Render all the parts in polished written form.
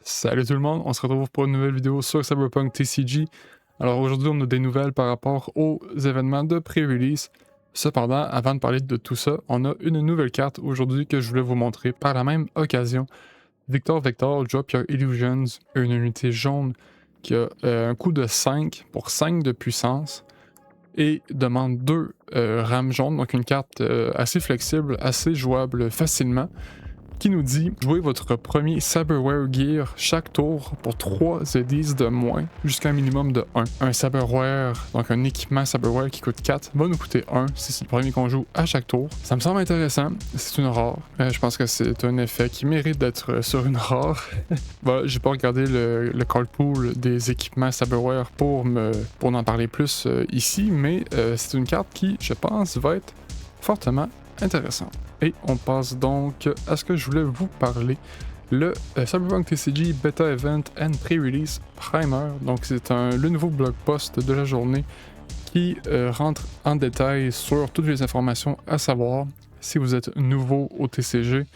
Salut tout le monde, on se retrouve pour une nouvelle vidéo sur Cyberpunk TCG. Alors aujourd'hui, on a des nouvelles par rapport aux événements de pré-release. Cependant, avant de parler de tout ça, on a une nouvelle carte aujourd'hui que je voulais vous montrer par la même occasion. Victor Vector, Drop Your Illusions, une unité jaune qui a un coût de 5 pour 5 de puissance et demande 2 rames jaunes, donc une carte assez flexible, assez jouable facilement, qui nous dit jouez votre premier Cyberware Gear chaque tour pour 3 EDIs de moins jusqu'à un minimum de 1. Un Cyberware, donc un équipement Cyberware qui coûte 4, va nous coûter 1 si c'est le premier qu'on joue à chaque tour. Ça me semble intéressant, c'est une rare. Je pense que c'est un effet qui mérite d'être sur une rare. Voilà, j'ai pas regardé le card pool des équipements Cyberware pour en parler plus ici, mais c'est une carte qui, je pense, va être fortement intéressante. Et on passe donc à ce que je voulais vous parler. Le Cyberpunk TCG Beta Event and Pre-Release Primer. Donc c'est le nouveau blog post de la journée qui rentre en détail sur toutes les informations à savoir si vous êtes nouveau au TCG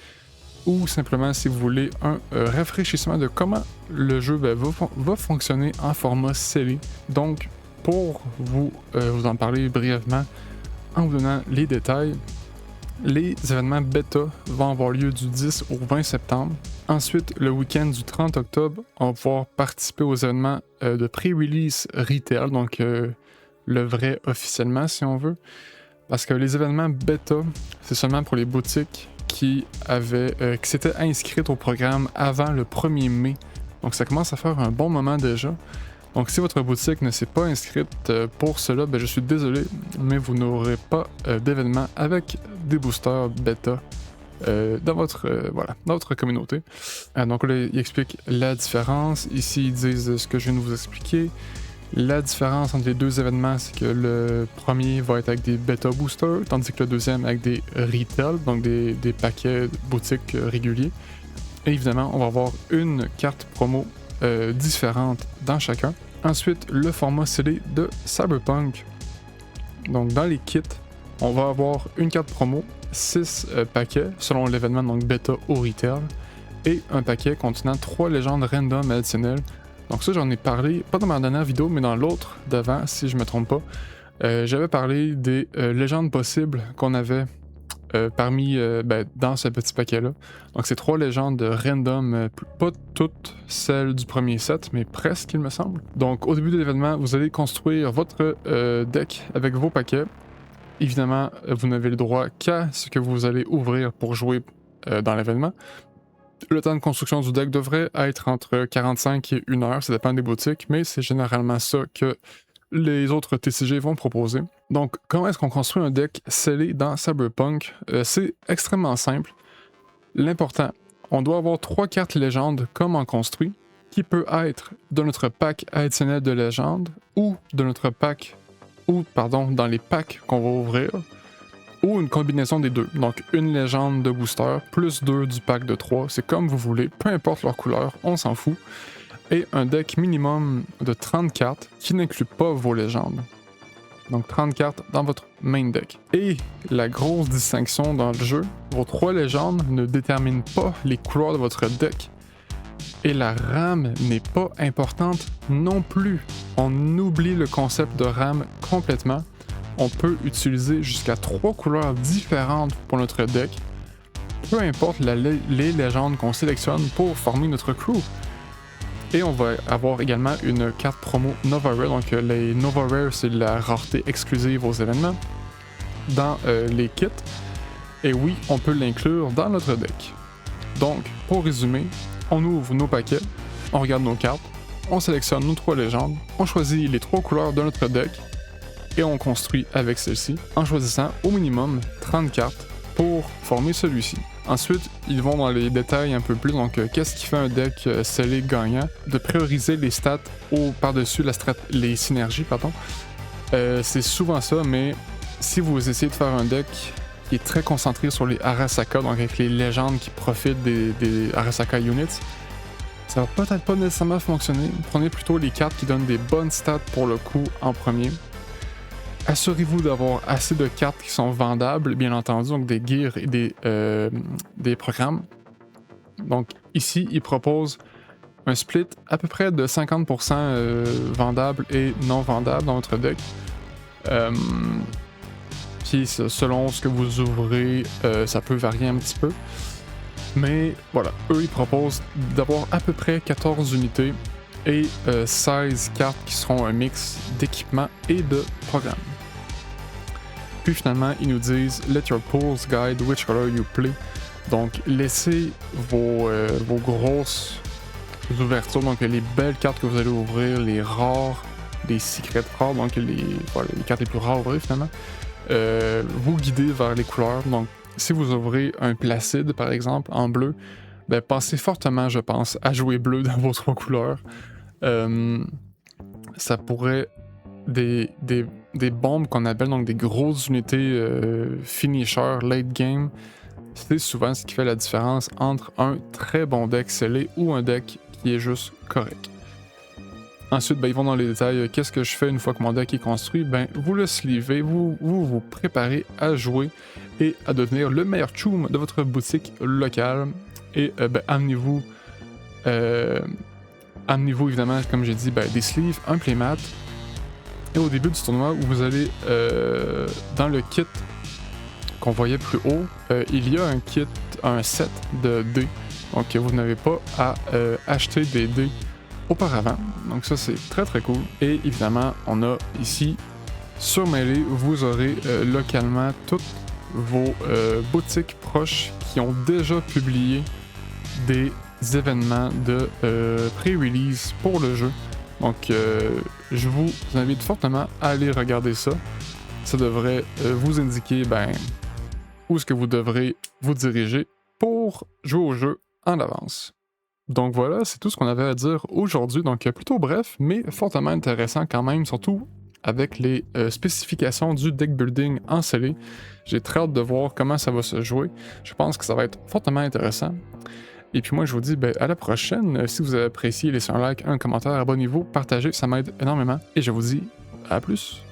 ou simplement si vous voulez un rafraîchissement de comment le jeu va fonctionner en format scellé. Donc pour vous en parler brièvement en vous donnant les détails, les événements bêta vont avoir lieu du 10 au 20 septembre. Ensuite, le week-end du 30 octobre, on va pouvoir participer aux événements de pré-release retail, donc le vrai officiellement si on veut. Parce que les événements bêta, c'est seulement pour les boutiques qui s'étaient inscrites au programme avant le 1er mai. Donc ça commence à faire un bon moment déjà. Donc si votre boutique ne s'est pas inscrite pour cela, je suis désolé, mais vous n'aurez pas d'événement avec des boosters bêta dans votre communauté. Donc là, ils expliquent la différence. Ici, ils disent ce que je viens de vous expliquer. La différence entre les deux événements, c'est que le premier va être avec des bêta boosters, tandis que le deuxième avec des retail, donc des paquets boutiques réguliers. Et évidemment, on va avoir une carte promo différentes dans chacun. Ensuite, le format scellé de Cyberpunk. Donc dans les kits, on va avoir une carte promo, 6 paquets selon l'événement, donc bêta ou retail, et un paquet contenant 3 légendes random additionnelles. Donc ça, j'en ai parlé, pas dans ma dernière vidéo, mais dans l'autre d'avant, si je me trompe pas. J'avais parlé des légendes possibles qu'on avait dans ce petit paquet-là. Donc c'est 3 légendes random, pas toutes celles du premier set, mais presque il me semble. Donc au début de l'événement, vous allez construire votre deck avec vos paquets. Évidemment, vous n'avez le droit qu'à ce que vous allez ouvrir pour jouer dans l'événement. Le temps de construction du deck devrait être entre 45 et 1 heure, ça dépend des boutiques, mais c'est généralement ça que les autres TCG vont proposer. Donc, comment est-ce qu'on construit un deck scellé dans Cyberpunk? C'est extrêmement simple. L'important, on doit avoir 3 cartes légendes comme en construit, qui peut être de notre pack additionnel de légendes, ou de notre pack, dans les packs qu'on va ouvrir, ou une combinaison des deux. Donc, une légende de booster, plus 2 du pack de 3, c'est comme vous voulez, peu importe leur couleur, on s'en fout. Et un deck minimum de 30 cartes qui n'inclut pas vos légendes. Donc 30 cartes dans votre main deck. Et la grosse distinction dans le jeu, vos 3 légendes ne déterminent pas les couleurs de votre deck. Et la rame n'est pas importante non plus. On oublie le concept de rame complètement. On peut utiliser jusqu'à 3 couleurs différentes pour notre deck. Peu importe les légendes qu'on sélectionne pour former notre crew. Et on va avoir également une carte promo Nova Rare. Donc les Nova Rare, c'est la rareté exclusive aux événements dans les kits. Et oui, on peut l'inclure dans notre deck. Donc, pour résumer, on ouvre nos paquets, on regarde nos cartes, on sélectionne nos 3 légendes, on choisit les 3 couleurs de notre deck et on construit avec celle-ci en choisissant au minimum 30 cartes pour former celui-ci. Ensuite, ils vont dans les détails un peu plus, donc qu'est-ce qui fait un deck scellé gagnant, de prioriser les stats par-dessus les synergies, c'est souvent ça, mais si vous essayez de faire un deck qui est très concentré sur les Arasaka, donc avec les légendes qui profitent des Arasaka Units, ça va peut-être pas nécessairement fonctionner. Prenez plutôt les cartes qui donnent des bonnes stats pour le coup en premier. Assurez-vous d'avoir assez de cartes qui sont vendables, bien entendu, donc des gears et des programmes. Donc ici, ils proposent un split à peu près de 50% vendable et non vendable dans votre deck. Puis selon ce que vous ouvrez, ça peut varier un petit peu. Mais voilà, eux ils proposent d'avoir à peu près 14 unités et 16 cartes qui seront un mix d'équipement et de programme. Puis finalement, ils nous disent Let your pools guide which color you play. Donc laissez vos grosses ouvertures, donc les belles cartes que vous allez ouvrir, les rares, les secrets rares, donc les cartes les plus rares à ouvrir finalement, vous guider vers les couleurs. Donc si vous ouvrez un Placide par exemple en bleu, ben pensez fortement, je pense, à jouer bleu dans vos 3 couleurs. Ça pourrait des bombes qu'on appelle donc des grosses unités finisher late game. C'est souvent ce qui fait la différence entre un très bon deck scellé ou un deck qui est juste correct. Ensuite, ben, ils vont dans les détails. Qu'est-ce que je fais une fois que mon deck est construit? Ben, vous le sleevez, vous préparez à jouer et à devenir le meilleur choum de votre boutique locale. Et ben, amenez-vous évidemment, comme j'ai dit, ben, des sleeves, un playmat. Et au début du tournoi, où vous allez dans le kit qu'on voyait plus haut, il y a un set de dés. Donc vous n'avez pas à acheter des dés auparavant. Donc ça c'est très très cool. Et évidemment, on a ici sur Melee, vous aurez localement toutes vos boutiques proches qui ont déjà publié des événements de pré-release pour le jeu. Donc je vous invite fortement à aller regarder ça. Ça devrait vous indiquer où est-ce que vous devrez vous diriger pour jouer au jeu en avance. Donc voilà, c'est tout ce qu'on avait à dire aujourd'hui. Donc plutôt bref, mais fortement intéressant quand même, surtout avec les spécifications du deck building en scellé. J'ai très hâte de voir comment ça va se jouer. Je pense que ça va être fortement intéressant. Et puis moi je vous dis à la prochaine. Si vous avez apprécié, laissez un like, un commentaire, abonnez-vous, partagez, ça m'aide énormément. Et je vous dis à plus.